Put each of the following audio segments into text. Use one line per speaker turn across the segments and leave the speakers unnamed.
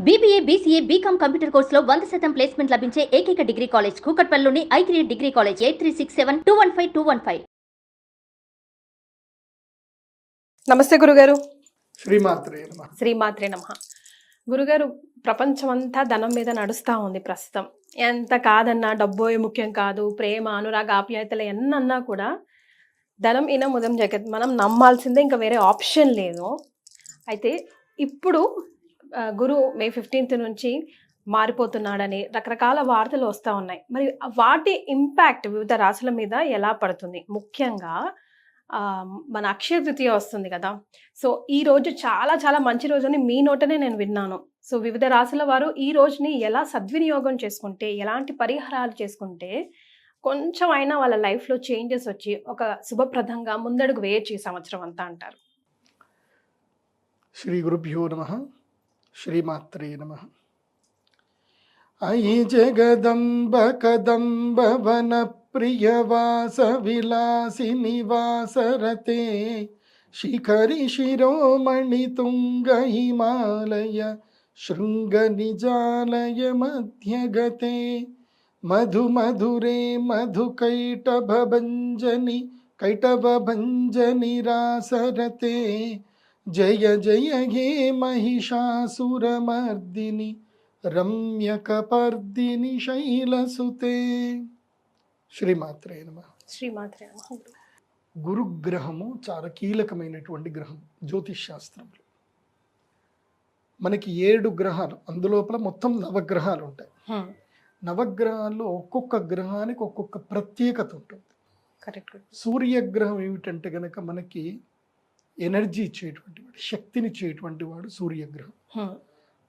BBA, BCA, BCom computer కోర్సులో 100% placement లభించే ఏకైక డిగ్రీ కాలేజ్ కూకట్పల్లిలోని i3 డిగ్రీ కాలేజ్ 8367215215.
నమస్తే గురుగారు.
శ్రీమాత్రే నమః.
శ్రీమాత్రే నమః. గురుగారు, ప్రపంచమంతా ధనం మీద నడుస్తూ ఉంది ప్రస్తుతం. ఎంత కాదన్నా డబ్బే ముఖ్యం కాదు, ప్రేమ అనురాగ ఆప్యాయతలు ఎన్నన్నా కూడా ధనం ఇనం ఉదం జగత్, మనం నమ్మాల్సిందే, ఇంకా వేరే ఆప్షన్ లేదు. అయితే ఇప్పుడు గురు మే 15th నుంచి మారిపోతున్నాడని రకరకాల వార్తలు వస్తూ ఉన్నాయి. మరి వాటి ఇంపాక్ట్ వివిధ రాశుల మీద ఎలా పడుతుంది? ముఖ్యంగా మన అక్షయ తృతీయ వస్తుంది కదా. సో ఈ రోజు చాలా చాలా మంచి రోజు అని మీ నోటనే నేను విన్నాను. సో వివిధ రాశుల వారు ఈ రోజుని ఎలా సద్వినియోగం చేసుకుంటే, ఎలాంటి పరిహారాలు చేసుకుంటే కొంచెం అయినా వాళ్ళ లైఫ్లో చేంజెస్ వచ్చి ఒక శుభప్రదంగా ముందడుగు వేయచ్చు ఈ సంవత్సరం అంతా అంటారు?
శ్రీ గురుభ్యో నమః. శ్రీమాత్రే నమః. అయి జగదంబ కదంబ వన ప్రియవాస విలాసి నివాసరతే శిఖరి శిరోమణి తుంగ హిమాలయ శృంగ నిజాలయ మధ్యగతే మధు మధురే మధు కైటభంజని రాసరతే జయ జయ హే మహిషాసురమర్దిని రమ్యకపర్దిని శైలసుతే. శ్రీమాత్రే నమః.
శ్రీమాత్రే నమః.
గురుగ్రహము చాలా కీలకమైనటువంటి గ్రహం జ్యోతిష్ శాస్త్రంలో. మనకి 7 గ్రహాలు, అందులోపల మొత్తం 9 గ్రహాలు ఉంటాయి. 9 గ్రహాల్లో ఒక్కొక్క గ్రహానికి ఒక్కొక్క ప్రత్యేకత ఉంటుంది.
కరెక్ట్.
సూర్యగ్రహం ఏమిటంటే గనక మనకి ఎనర్జీ ఇచ్చేటువంటి వాడు, శక్తిని ఇచ్చేటువంటి వాడు సూర్యగ్రహం.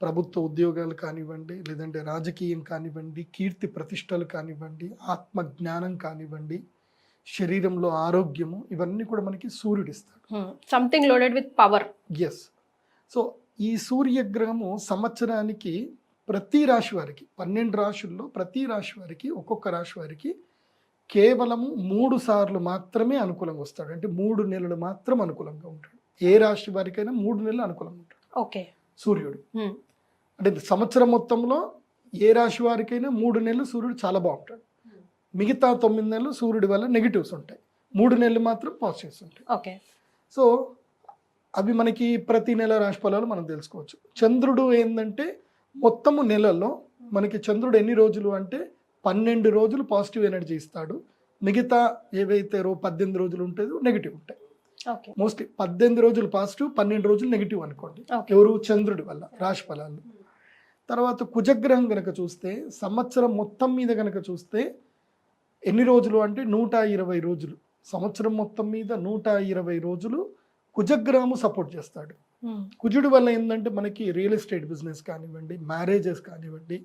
ప్రభుత్వ ఉద్యోగాలు కానివ్వండి, లేదంటే రాజకీయం కానివ్వండి, కీర్తి ప్రతిష్టలు కానివ్వండి, ఆత్మజ్ఞానం కానివ్వండి, శరీరంలో ఆరోగ్యము, ఇవన్నీ కూడా మనకి సూర్యుడు ఇస్తాడు.
Something loaded with power.
Yes. So ఈ సూర్యగ్రహము సంవత్సరానికి ప్రతి రాశి వారికి, 12 రాశుల్లో ప్రతి రాశి వారికి, ఒక్కొక్క రాశి వారికి కేవలము 3 సార్లు మాత్రమే అనుకూలంగా వస్తాడు. అంటే 3 నెలలు మాత్రం అనుకూలంగా ఉంటాడు. ఏ రాశి వారికైనా 3 నెలలు అనుకూలంగా ఉంటాడు
ఓకే
సూర్యుడు. అంటే సంవత్సరం మొత్తంలో ఏ రాశి వారికైనా 3 నెలలు సూర్యుడు చాలా బాగుంటాడు. మిగతా 9 నెలలు సూర్యుడి వల్ల నెగిటివ్స్ ఉంటాయి, 3 నెలలు మాత్రం పాజిటివ్స్ ఉంటాయి.
ఓకే.
సో అవి మనకి ప్రతి నెల రాశి ఫలాలు మనం తెలుసుకోవచ్చు. చంద్రుడు ఏంటంటే మొత్తము నెలల్లో మనకి చంద్రుడు ఎన్ని రోజులు అంటే 12 రోజులు పాజిటివ్ ఎనర్జీ ఇస్తాడు. మిగతా ఏవైతే 18 రోజులు ఉంటుందో నెగిటివ్ ఉంటాయి. మోస్ట్లీ 18 రోజులు పాజిటివ్, 12 రోజులు నెగిటివ్ అనుకోండి. ఎవరు? చంద్రుడి వల్ల రాశి ఫలాలు. తర్వాత కుజగ్రహం కనుక చూస్తే సంవత్సరం మొత్తం మీద కనుక చూస్తే ఎన్ని రోజులు అంటే 120 రోజులు. సంవత్సరం మొత్తం మీద 120 రోజులు కుజగ్రహము సపోర్ట్ చేస్తాడు. కుజుడి వల్ల ఏంటంటే మనకి రియల్ ఎస్టేట్ బిజినెస్ కానివ్వండి, మ్యారేజెస్ కానివ్వండి,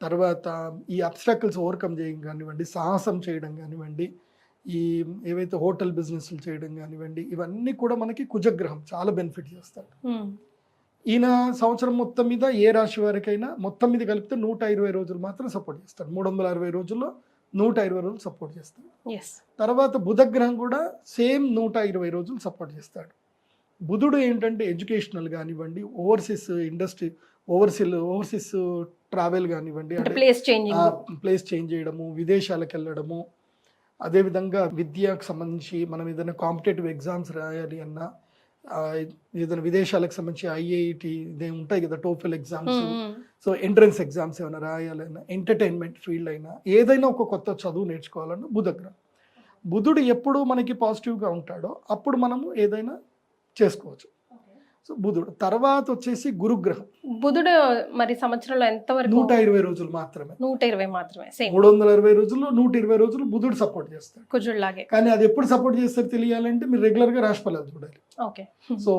తర్వాత ఈ అబ్స్టాకిల్స్ ఓవర్కమ్ చేయడం కానివ్వండి, సాహసం చేయడం కానివ్వండి, ఈ ఏవైతే హోటల్ బిజినెస్లు చేయడం కానివ్వండి, ఇవన్నీ కూడా మనకి కుజగ్రహం చాలా బెనిఫిట్ చేస్తాడు. ఈయన సంవత్సరం మొత్తం మీద ఏ రాశి వారికైనా మొత్తం మీద కలిపితే 120 రోజులు మాత్రం సపోర్ట్ చేస్తాడు. 360 రోజుల్లో 120 రోజులు సపోర్ట్ చేస్తాడు. తర్వాత బుధగ్రహం కూడా సేమ్ 120 రోజులు సపోర్ట్ చేస్తాడు. బుధుడు ఏంటంటే ఎడ్యుకేషనల్ కానివ్వండి, ఓవర్సీస్ ఇండస్ట్రీ, ఓవర్సీస్ ట్రావెల్ కానివ్వండి, ప్లేస్ చేంజ్ చేయడము, విదేశాలకు వెళ్ళడము, అదేవిధంగా విద్యకు సంబంధించి మనం ఏదైనా కాంపిటేటివ్ ఎగ్జామ్స్ రాయాలి అన్నా, ఏదైనా విదేశాలకు సంబంధించి ఐఐటి ఇదే ఉంటాయి కదా, TOEFL exams, so entrance exams ఏమైనా రాయాలన్నా, ఎంటర్టైన్మెంట్ ఫీల్డ్ అయినా, ఏదైనా ఒక కొత్త చదువు నేర్చుకోవాలన్నా బుధగ్రహం. బుధుడు ఎప్పుడు మనకి పాజిటివ్గా ఉంటాడో అప్పుడు మనము ఏదైనా చేసుకోవచ్చు. సో బుధుడు తర్వాత వచ్చేసి గురుగ్రహం.
బుధుడు మరి సంవత్సరంలో ఎంతవరకు?
120 రోజులు మాత్రమే.
120 మాత్రమే.
360 రోజుల్లో 120 రోజులు బుధుడు సపోర్ట్ చేస్తాడు
కుజుడులాగే.
కానీ అది ఎప్పుడు సపోర్ట్ చేస్తారో తెలియాలంటే మీరు రెగ్యులర్ గా రాశి ఫలాలు చూడాలి.
ఓకే.
సో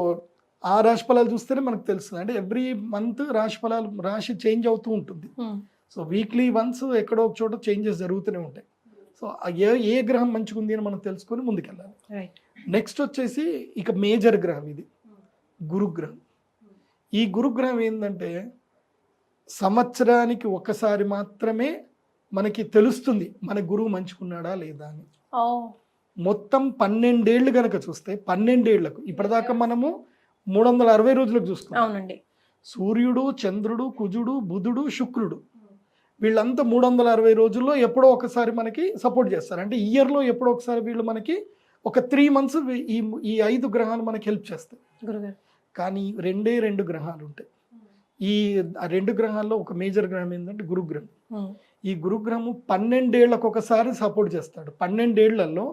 ఆ రాశి ఫలాలు చూస్తేనే మనకు తెలుస్తుంది. అంటే ఎవ్రీ మంత్ రాశి ఫలాలు, రాశి చేంజ్ అవుతూ ఉంటుంది. సో వీక్లీ వన్స్ ఎక్కడో ఒక చోట చేంజెస్ జరుగుతూనే ఉంటాయి. సో ఏ గ్రహం మంచిగా ఉంది అని మనం తెలుసుకొని ముందుకెళ్ళాలి. నెక్స్ట్ వచ్చేసి ఇక మేజర్ గ్రహం ఇది గురుగ్రహం. ఈ గురుగ్రహం ఏంటంటే సంవత్సరానికి ఒకసారి మాత్రమే మనకి తెలుస్తుంది మన గురువు మంచుకున్నాడా లేదా అని. మొత్తం 12 ఏళ్ళు కనుక చూస్తే 12 ఏళ్లకు ఇప్పటిదాకా మనము 360 రోజులకు చూసుకున్నాం.
అవునండి.
సూర్యుడు, చంద్రుడు, కుజుడు, బుధుడు, శుక్రుడు వీళ్ళంతా 360 రోజుల్లో ఎప్పుడో ఒకసారి మనకి సపోర్ట్ చేస్తారు. అంటే ఇయర్లో ఎప్పుడో ఒకసారి వీళ్ళు మనకి ఒక 3 months ఈ 5 గ్రహాలు మనకి హెల్ప్ చేస్తాయి.
గురుగారు.
కానీ 2 గ్రహాలు ఉంటాయి. ఈ 2 గ్రహాల్లో ఒక మేజర్ గ్రహం ఏంటంటే గురుగ్రహం. ఈ గురుగ్రహము 12 ఏళ్లకు ఒకసారి సపోర్ట్ చేస్తాడు. 12 ఏళ్లలో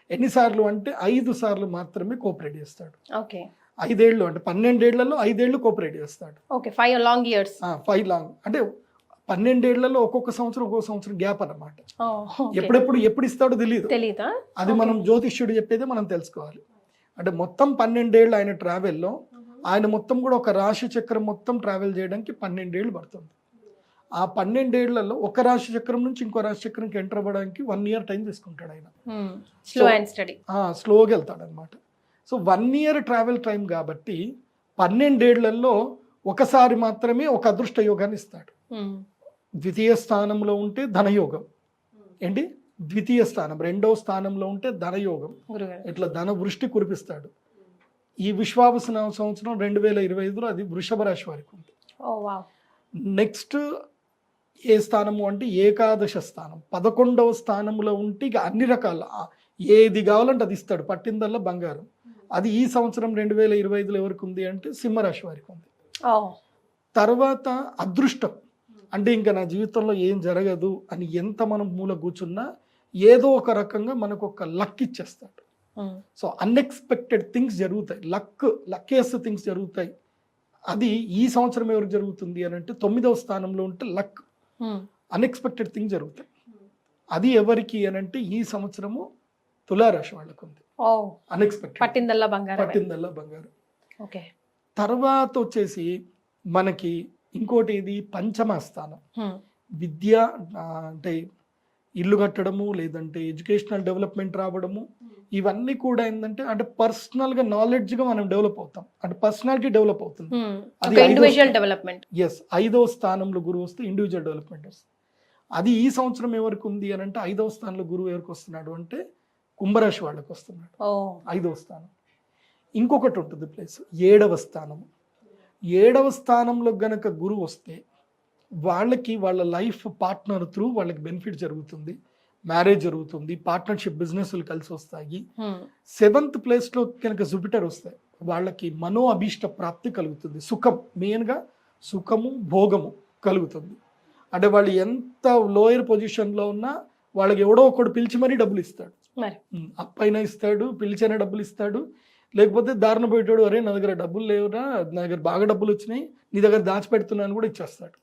ఎన్నిసార్లు అంటే 5 సార్లు మాత్రమే కోఆపరేట్ చేస్తాడు.
ఓకే.
5 ఏళ్ళు అంటే 12 ఏళ్లలో 5 ఏళ్ళు కోఆపరేట్ చేస్తాడు.
Okay, 5 long years.
5 లాంగ్ అంటే 12 ఏళ్లలో ఒక్కొక్క సంవత్సరం గ్యాప్ అన్నమాట. ఎప్పుడు ఇస్తాడో తెలియదు.
తెలీదా?
అది మనం జ్యోతిష్యుడు చెప్పేదే మనం తెలుసుకోవాలి. అంటే మొత్తం 12 ఏళ్ళు ఆయన ట్రావెల్లో ఆయన మొత్తం కూడా ఒక రాశి చక్రం మొత్తం ట్రావెల్ చేయడానికి 12 ఏళ్ళు పడుతుంది. ఆ 12 ఏళ్లలో ఒక రాశి చక్రం నుంచి ఇంకో రాశి చక్రంకి ఎంటర్ అవ్వడానికి 1 year టైం తీసుకుంటాడు ఆయన.
Slow and study.
స్లోగా వెళ్తాడు అనమాట. సో 1 year ట్రావెల్ టైం కాబట్టి 12 ఏళ్లలో ఒకసారి మాత్రమే ఒక అదృష్ట యోగాన్ని ఇస్తాడు. ద్వితీయ స్థానంలో ఉంటే ధనయోగం. ఏంటి? ద్వితీయ స్థానం, 2వ స్థానంలో ఉంటే ధనయోగం. ఇట్లా ధన వృష్టి కురిపిస్తాడు. ఈ విశ్వావసన సంవత్సరం 2025లో అది వృషభ రాశి వారికి ఉంది. నెక్స్ట్ ఏ స్థానము అంటే ఏకాదశ స్థానం, 11వ స్థానంలో ఉంటే ఇక అన్ని రకాల ఏది కావాలంటే అది ఇస్తాడు, పట్టిందల్లా బంగారం. అది ఈ సంవత్సరం 2025లో ఎవరికి ఉంది అంటే సింహరాశి వారికి ఉంది. తర్వాత అదృష్టం అంటే ఇంకా నా జీవితంలో ఏం జరగదు అని ఎంత మనం మూల కూర్చున్నా ఏదో ఒక రకంగా మనకు ఒక లక్ ఇచ్చేస్తాడు. సో అన్ఎక్స్పెక్టెడ్ థింగ్స్ జరుగుతాయి, లక్కియస్ట్ థింగ్స్ జరుగుతాయి. అది ఈ సంవత్సరం ఎవరికి జరుగుతుంది అని అంటే 9వ స్థానంలో ఉంటే లక్, అన్ఎక్స్పెక్టెడ్ థింగ్స్ జరుగుతాయి. అది ఎవరికి అని అంటే ఈ సంవత్సరము తులారాశి వాళ్ళకు ఉంది. అన్ఎక్స్పెక్టెడ్,
పట్టిందల్లా
బంగారం. తర్వాత వచ్చేసి మనకి ఇంకోటి ఇది పంచమ స్థానం. విద్య అంటే ఇల్లు కట్టడము, లేదంటే ఎడ్యుకేషనల్ డెవలప్మెంట్ రావడము, ఇవన్నీ కూడా ఏంటంటే అంటే పర్సనల్గా నాలెడ్జ్గా మనం డెవలప్ అవుతాం, అంటే పర్సనాలిటీ డెవలప్ అవుతుంది. అది ఇండివిజువల్ డెవలప్మెంట్. 5వ స్థానంలో గురువు వస్తే ఇండివిజువల్ డెవలప్మెంట్ వస్తుంది. అది ఈ సంవత్సరం ఎవరికి ఉంది అని అంటే 5వ స్థానంలో గురువు ఎవరికి వస్తున్నాడు అంటే కుంభరాశి వాళ్ళకి వస్తున్నాడు. 5వ స్థానం. ఇంకొకటి ఉంటుంది ప్లేస్ 7వ స్థానము. 7వ స్థానంలో గనక గురువు వస్తే వాళ్ళకి వాళ్ళ లైఫ్ పార్ట్నర్ త్రూ వాళ్ళకి బెనిఫిట్ జరుగుతుంది, మ్యారేజ్ జరుగుతుంది, పార్ట్నర్షిప్ బిజినెస్లు కలిసి వస్తాయి. 7th ప్లేస్లో కనుక జూపిటర్ వస్తాయి వాళ్ళకి మనో అభీష్ట ప్రాప్తి కలుగుతుంది. సుఖం, మెయిన్గా సుఖము, భోగము కలుగుతుంది. అంటే వాళ్ళు ఎంత లోయర్ పొజిషన్లో ఉన్నా వాళ్ళకి ఎవడో ఒకడు పిలిచి మరీ డబ్బులు ఇస్తాడు. అప్పైనా ఇస్తాడు, పిలిచైనా డబ్బులు ఇస్తాడు. లేకపోతే దారిన పోయేటాడు, అరే నా దగ్గర డబ్బులు లేవురా, నా దగ్గర బాగా డబ్బులు వచ్చినాయి, నీ దగ్గర దాచిపెడుతున్నాను కూడా ఇచ్చేస్తాడు.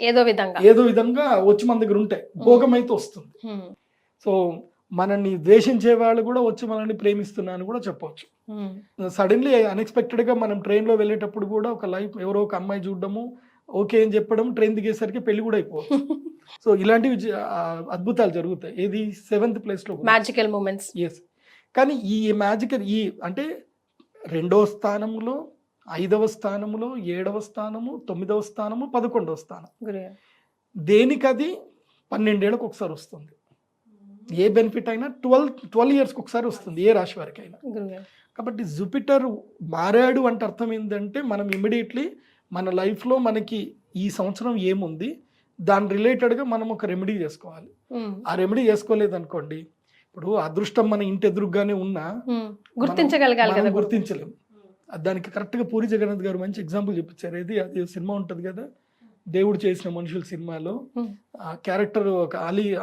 ఏదో విధంగా వచ్చి మన దగ్గర ఉంటాయి, భోగం అయితే వస్తుంది. సో మనల్ని ద్వేషించే వాళ్ళు కూడా వచ్చి మనల్ని ప్రేమిస్తున్నాను కూడా చెప్పవచ్చు. సడన్లీ అన్ఎక్స్పెక్టెడ్గా మనం ట్రైన్లో వెళ్ళేటప్పుడు కూడా ఒక లైఫ్ ఎవరో ఒక అమ్మాయి చూడడము, ఓకే అని చెప్పడం, ట్రైన్ దిగేసరికి పెళ్లి కూడా అయిపోవచ్చు. సో ఇలాంటివి అద్భుతాలు జరుగుతాయి. ఇది 7th ప్లేస్లో
మ్యాజికల్ మూమెంట్స్.
ఎస్. కానీ ఈ మ్యాజికల్ అంటే 2వ స్థానంలో, 5వ స్థానంలో, 7వ స్థానము, 9వ స్థానము, 11వ స్థానం, దేనికది 12 ఏళ్ళకి ఒకసారి వస్తుంది. ఏ బెనిఫిట్ అయినా 12 ఇయర్స్కి ఒకసారి వస్తుంది ఏ రాశి వారికి అయినా. కాబట్టి జూపిటర్ మారాడు అంటే అర్థం ఏంటంటే మనం ఇమ్మీడియట్లీ మన లైఫ్లో మనకి ఈ సంవత్సరం ఏముంది దాని రిలేటెడ్గా మనం ఒక రెమెడీ చేసుకోవాలి. ఆ రెమెడీ చేసుకోలేదనుకోండి, ఇప్పుడు అదృష్టం మన ఇంటి ఎదురుగానే ఉన్నా గుర్తించలేము. దానికి కరెక్ట్గా పూరి జగన్నాథ్ గారు మంచి ఎగ్జాంపుల్ చూపించారు. అది సినిమా ఉంటుంది కదా, దేవుడు చేసిన మనుషుల సినిమాలో ఆ క్యారెక్టర్ ఒక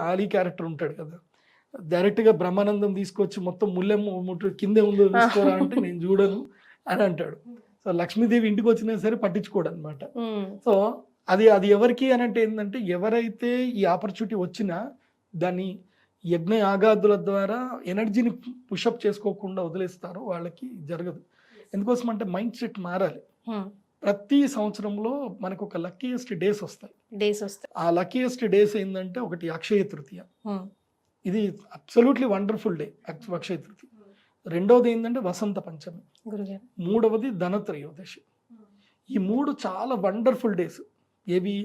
ఆలీ క్యారెక్టర్ ఉంటాడు కదా, డైరెక్ట్గా బ్రహ్మానందం తీసుకొచ్చి మొత్తం ముల్లెమ్మ కిందే ఉందో తీసుకోరా అంటే నేను చూడను అని అంటాడు. సో లక్ష్మీదేవి ఇంటికి వచ్చినా సరే పట్టించుకోడు అనమాట. సో అది ఎవరికి అని అంటే ఏంటంటే ఎవరైతే ఈ ఆపర్చునిటీ వచ్చినా దాన్ని యజ్ఞ యాగాదుల ద్వారా ఎనర్జీని పుషప్ చేసుకోకుండా వదిలేస్తారో వాళ్ళకి జరగదు. ఎందుకోసం అంటే మైండ్ సెట్ మారాలి. ప్రతి సంవత్సరంలో మనకు ఒక లక్కీయెస్ట్ డేస్ వస్తాయి. ఆ లక్కీయెస్ట్ డేస్ ఏంటంటే ఒకటి అక్షయ తృతీయ, ఇది absolutely wonderful day Akshaya Tritiya. 2వది ఏంటంటే వసంత పంచమి, 3వది ధనత్రయోదశి. ఈ 3 చాలా వండర్ఫుల్ డేస్. ఏవి?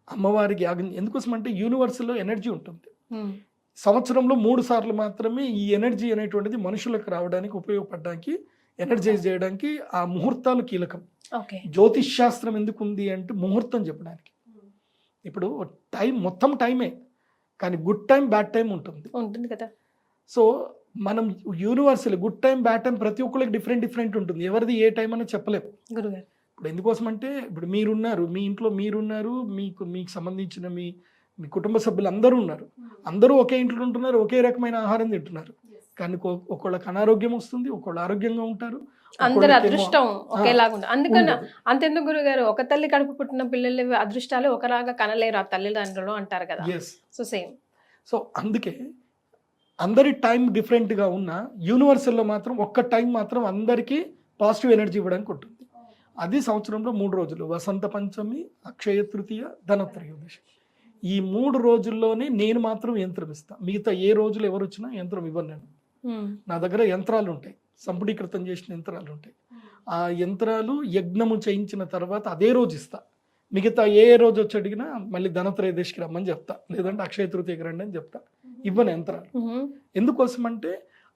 అమ్మవారికి యాగం. ఎందుకోసం అంటే యూనివర్స్లో ఎనర్జీ ఉంటుంది. సంవత్సరంలో 3 సార్లు మాత్రమే ఈ ఎనర్జీ అనేటువంటిది మనుషులకు రావడానికి, ఉపయోగపడడానికి, ఎనర్జైజ్ చేయడానికి ఆ ముహూర్తాలు కీలకం.
ఓకే.
జ్యోతిష్ శాస్త్రం ఎందుకు ఉంది అంటే ముహూర్తం చెప్పడానికి. ఇప్పుడు టైం మొత్తం టైమే, కానీ గుడ్ టైం బ్యాడ్ టైం ఉంటుంది.
ఉంటుంది కదా.
సో మనం universal good time bad time ప్రతి ఒక్కరికి డిఫరెంట్ ఉంటుంది. ఎవరిది ఏ టైం అని చెప్పలేము.
గురుగారు.
ఇప్పుడు ఎందుకోసం అంటే ఇప్పుడు మీరున్నారు, మీ ఇంట్లో మీరున్నారు, మీకు సంబంధించిన మీ కుటుంబ సభ్యులు అందరూ ఉన్నారు. అందరూ ఒకే ఇంట్లో ఉంటున్నారు, ఒకే రకమైన ఆహారం తింటున్నారు. కానీ ఒకళ్ళకి అనారోగ్యం వస్తుంది, ఒకళ్ళు ఆరోగ్యంగా ఉంటారు.
అందరి అదృష్టం ఒకేలాగా ఉంది. అందుకని అంతెందుకు గురుగారు, ఒక తల్లి కడుపు పుట్టిన పిల్లల అదృష్టాలు ఒకలాగా కనలేరు ఆ తల్లిదండ్రులు అంటారు కదా. So same.
సో అందుకే అందరి టైం డిఫరెంట్గా ఉన్న యూనివర్సల్లో మాత్రం ఒక్క టైం మాత్రం అందరికీ పాజిటివ్ ఎనర్జీ ఇవ్వడానికి ఉంటుంది. అది సంవత్సరంలో 3 రోజులు: వసంత పంచమి, అక్షయ తృతీయ, ధనత్రయోదశి. ఈ 3 రోజుల్లోనే నేను మాత్రం యంత్రం ఇస్తాను. మిగతా ఏ రోజులు ఎవరు వచ్చినా యంత్రం ఇవ్వను నేను. నా దగ్గర యంత్రాలు ఉంటాయి, సంపుటీకృతం చేసిన యంత్రాలు ఉంటాయి. ఆ యంత్రాలు యజ్ఞము చేయించిన తర్వాత అదే రోజు ఇస్తా. మిగతా ఏ రోజు వచ్చి అడిగినా మళ్ళీ ధనత్రయోదశికి రమ్మని చెప్తా, లేదంటే అక్షయ తృతీయకి రండి అని చెప్తా. ఇవ్వను యంత్రాలు. ఎందుకోసం అంటే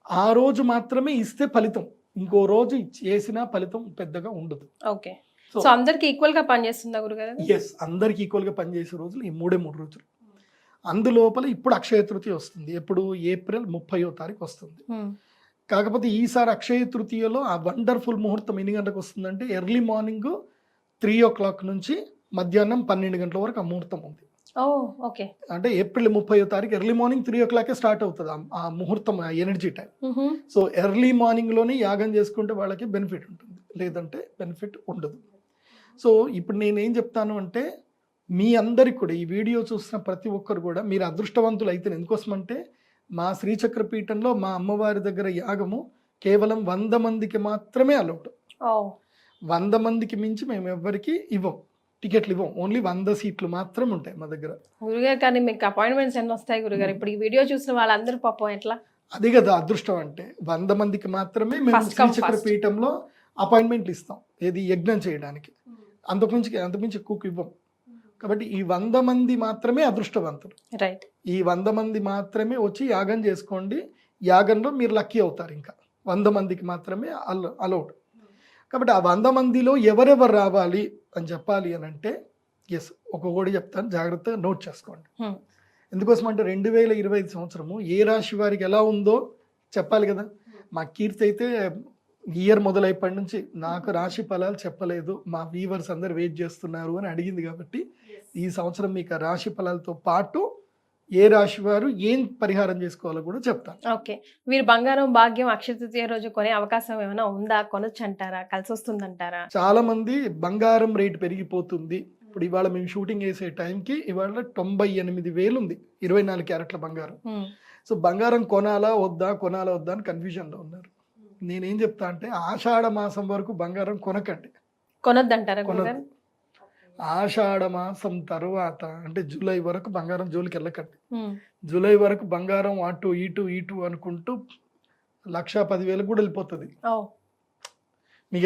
ఆ రోజు మాత్రమే ఇస్తే ఫలితం, ఇంకో రోజు చేసిన ఫలితం పెద్దగా ఉండదు.
ఓకే. సో అందరికి ఈక్వల్ గా పనిచేస్తుందా గురుగారు?
ఎస్, అందరికి ఈక్వల్ గా పనిచేసే రోజులు ఈ 3 రోజులు. అందులోపల ఇప్పుడు అక్షయ తృతీయ వస్తుంది. ఎప్పుడు? ఏప్రిల్ 30వ తారీఖు వస్తుంది. కాకపోతే ఈసారి అక్షయ తృతీయలో ఆ వండర్ఫుల్ ముహూర్తం ఎన్ని గంటలకు వస్తుందంటే ఎర్లీ మార్నింగ్ 3 o'clock నుంచి మధ్యాహ్నం 12 గంటల వరకు ఆ ముహూర్తం ఉంది.
ఓకే.
అంటే ఏప్రిల్ 30వ తారీఖు ఎర్లీ మార్నింగ్ 3 o'clock స్టార్ట్ అవుతుంది ఆ ముహూర్తం, ఆ energy time. So early morning లోనే యాగం చేసుకుంటే వాళ్ళకి బెనిఫిట్ ఉంటుంది, లేదంటే బెనిఫిట్ ఉండదు. సో ఇప్పుడు నేనేం చెప్తాను అంటే మీ అందరికి కూడా, ఈ వీడియో చూసిన ప్రతి ఒక్కరు కూడా మీరు అదృష్టవంతులు అయితే. ఎందుకోసం అంటే మా శ్రీచక్ర పీఠంలో మా అమ్మవారి దగ్గర యాగము కేవలం 100 మందికి మాత్రమే అలౌట్. 100 మందికి మించి మేము ఎవ్వరికి ఇవ్వం, టికెట్లు ఇవ్వం. ఓన్లీ 100 సీట్లు మాత్రం ఉంటాయి మా దగ్గర.
గురుగారు, కానీ మీకు అపాయింట్మెంట్స్ ఎన్ని వస్తాయి గురుగారు? ఇప్పుడు ఈ వీడియో చూసిన వాళ్ళందరూ పాపం ఎట్లా?
అదే కదా అదృష్టం అంటే. 100 మందికి మాత్రమే మేము శ్రీచక్ర పీఠంలో అపాయింట్మెంట్లు ఇస్తాం, ఏది యజ్ఞం చేయడానికి. అంతకుమించి ఎక్కువకి ఇవ్వం. కాబట్టి ఈ 100 మంది మాత్రమే అదృష్టవంతులు.
రైట్.
ఈ 100 మంది మాత్రమే వచ్చి యాగం చేసుకోండి. యాగంలో మీరు లక్కీ అవుతారు. ఇంకా 100 మందికి మాత్రమే అలౌడ్. కాబట్టి ఆ 100 మందిలో ఎవరెవరు రావాలి అని చెప్పాలి అని అంటే ఎస్, ఒక్కొక్కటి చెప్తాను, జాగ్రత్తగా నోట్ చేసుకోండి. ఎందుకోసం అంటే 2025 సంవత్సరము ఏ రాశి వారికి ఎలా ఉందో చెప్పాలి కదా. మా కీర్తి అయితే ఇయర్ మొదలైప్పటి నుంచి నాకు రాశి ఫలాలు చెప్పలేదు, మా వీవర్స్ అందరు వెయిట్ చేస్తున్నారు అని అడిగింది. కాబట్టి ఈ సంవత్సరం మీకు రాశి ఫలాలతో పాటు ఏ రాశి వారు ఏం పరిహారం చేసుకోవాలో కూడా చెప్తాను.
ఓకే. మీరు బంగారం భాగ్యం అక్షయ తృతీయ రోజు కొనే అవకాశం ఏమైనా ఉందా? కొనొచ్చు అంటారా? కలిసి వస్తుందంటారా?
చాలా మంది బంగారం రేటు పెరిగిపోతుంది. ఇప్పుడు ఇవాళ మేము షూటింగ్ వేసే టైంకి ఇవాళ 98,000 ఉంది 24 క్యారెట్ల బంగారం. సో బంగారం కొనాలా వద్దా అని కన్ఫ్యూజన్లో ఉన్నారు. నేనేం చెప్తా అంటే ఆషాఢ మాసం వరకు బంగారం కొనకండి,
కొనొద్దంటారా?
ఆషాఢ మాసం తర్వాత అంటే జూలై వరకు బంగారం జోలికి వెళ్ళకండి. జూలై వరకు బంగారం అటు ఇటు అనుకుంటూ 1,10,000 కూడా వెళ్ళిపోతుంది. మీ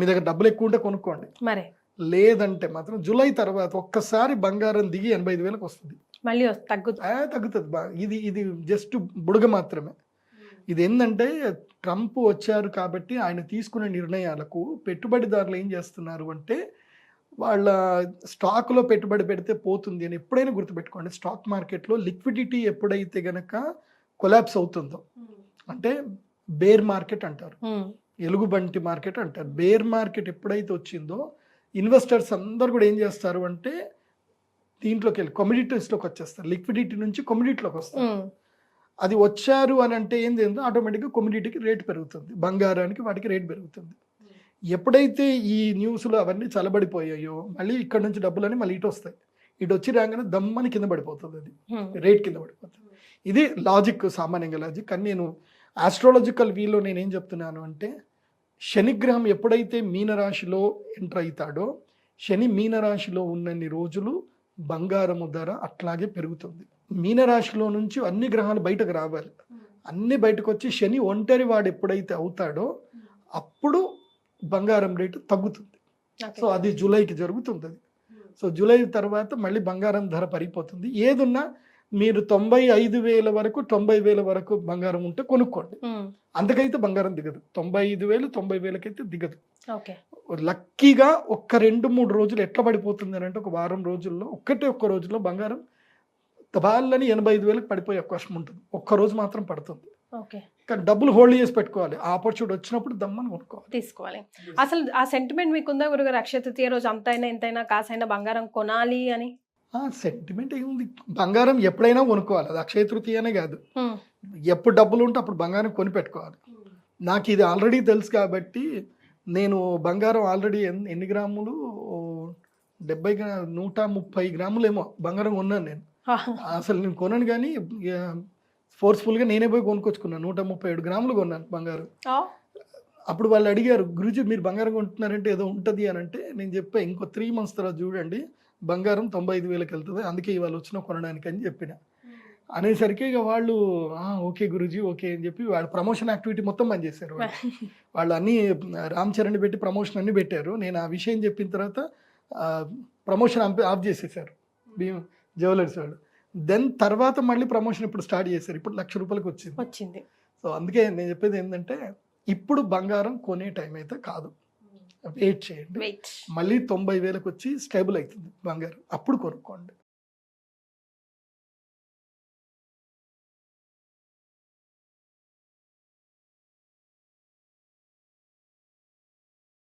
దగ్గర డబ్బులు ఎక్కువ ఉంటే కొనుక్కోండి,
మరి
లేదంటే మాత్రం జూలై తర్వాత ఒక్కసారి బంగారం దిగి 85,000 వస్తుంది,
మళ్ళీ తగ్గుతుంది. ఇది జస్ట్ బుడగ మాత్రమే. ఇది ఏంటంటే ట్రంప్ వచ్చారు కాబట్టి ఆయన తీసుకునే నిర్ణయాలకు పెట్టుబడిదారులు ఏం చేస్తున్నారు అంటే వాళ్ళ స్టాక్లో పెట్టుబడి పెడితే పోతుంది అని ఎప్పుడైనా గుర్తుపెట్టుకోండి. స్టాక్ మార్కెట్లో లిక్విడిటీ ఎప్పుడైతే గనక కొలాప్స్ అవుతుందో, అంటే బేర్ మార్కెట్ అంటారు, ఎలుగుబంటి మార్కెట్ అంటారు. బేర్ మార్కెట్ ఎప్పుడైతే వచ్చిందో ఇన్వెస్టర్స్ అందరు కూడా ఏం చేస్తారు అంటే దీంట్లోకి వెళ్ళి కమోడిటీస్లోకి వచ్చేస్తారు. లిక్విడిటీ నుంచి కమోడిటీలోకి వస్తారు. అది వచ్చారు అని అంటే ఏంటంటే ఆటోమేటిక్గా కమోడిటీకి రేట్ పెరుగుతుంది, బంగారానికి వాటికి రేట్ పెరుగుతుంది. ఎప్పుడైతే ఈ న్యూస్లు అవన్నీ చలబడిపోయాయో మళ్ళీ ఇక్కడ నుంచి డబ్బులని మళ్ళీ ఇటు వస్తాయి. ఇటు వచ్చి రాగానే దమ్మని కింద పడిపోతుంది, అది రేట్ కింద పడిపోతుంది. ఇది లాజిక్, సామాన్యంగా లాజిక్. కానీ నేను ఆస్ట్రాలజికల్ వీలో నేనేం చెప్తున్నాను అంటే శనిగ్రహం ఎప్పుడైతే మీనరాశిలో ఎంటర్ అవుతాడో శని మీనరాశిలో ఉన్నన్ని రోజులు బంగారము ధర అట్లాగే పెరుగుతుంది. మీనరాశిలో నుంచి అన్ని గ్రహాలు బయటకు రావాలి, అన్ని బయటకు వచ్చి శని ఒంటరి వాడు ఎప్పుడైతే అవుతాడో అప్పుడు బంగారం రేటు తగ్గుతుంది. సో అది జూలైకి జరుగుతుంది. సో జూలై తర్వాత మళ్ళీ బంగారం ధర పడిపోతుంది. ఏదున్నా మీరు 95,000 వరకు 90,000 వరకు బంగారం ఉంటే కొనుక్కోండి, అంతకైతే బంగారం దిగదు. 95,000 90,000 అయితే దిగదు.
లక్కీగా ఒక్క 2-3 రోజులు ఎట్లా పడిపోతుంది అని అంటే ఒక వారం రోజుల్లో ఒక్క రోజుల్లో బంగారం తబాలని 85,000కి పడిపోయే అవకాశం ఉంటుంది. ఒక్కరోజు మాత్రం పడుతుంది.
ఓకే.
కానీ డబ్బులు హోల్డ్ చేసి పెట్టుకోవాలి. ఆ ఆపర్చునిటీ వచ్చినప్పుడు దమ్మని కొనుక్కోవాలి.
తీసుకోవాలి. అసలు ఆ సెంటిమెంట్ మీకుందా గురుగారు? అక్షయ తృతీయ రోజు అంతైనా ఇంతైనా కాసైనా బంగారం కొనాలి అని?
సెంటిమెంట్ ఏముంది, బంగారం ఎప్పుడైనా కొనుక్కోవాలి. అది అక్షయ తృతీయనే కాదు, ఎప్పుడు డబ్బులు ఉంటే అప్పుడు బంగారం కొని పెట్టుకోవాలి. నాకు ఇది ఆల్రెడీ తెలుసు కాబట్టి నేను బంగారం ఆల్రెడీ ఎన్ని గ్రాములు 130 గ్రాములు ఏమో బంగారం కొన్నాను నేను. అసలు నేను కొనను కానీ ఫోర్స్ఫుల్గా నేనే పోయి కొనుక్కొచ్చుకున్నాను. 137 గ్రాములు కొన్నాను బంగారం. అప్పుడు వాళ్ళు అడిగారు, గురుజీ మీరు బంగారం కొంటున్నారంటే ఏదో ఉంటుంది అని అంటే నేను చెప్పా, ఇంకో 3 months తర్వాత చూడండి బంగారం 95,000కి వెళ్తుంది, అందుకే ఇవాళ వచ్చిన కొనడానికి అని చెప్పిన. అనేసరికి ఇక వాళ్ళు ఓకే గురుజీ ఓకే అని చెప్పి వాళ్ళు ప్రమోషన్ యాక్టివిటీ మొత్తం బంద్ చేశారు. వాళ్ళు అన్నీ రామ్ చరణ్ పెట్టి ప్రమోషన్ అన్నీ పెట్టారు. నేను ఆ విషయం చెప్పిన తర్వాత ప్రమోషన్ ఆఫ్ చేసేసారు జ్యువెలర్స్ వాళ్ళు. దెన్ తర్వాత మళ్ళీ ప్రమోషన్ ఇప్పుడు స్టార్ట్ చేశారు. ఇప్పుడు ₹1,00,000 వచ్చింది. సో అందుకే నేను చెప్పేది ఏంటంటే ఇప్పుడు బంగారం కొనే టైం అయితే కాదు, వెయిట్ చేయండి. మళ్ళీ 90,000కి వచ్చి స్టేబుల్ అవుతుంది బంగారం, అప్పుడు కొనుక్కోండి.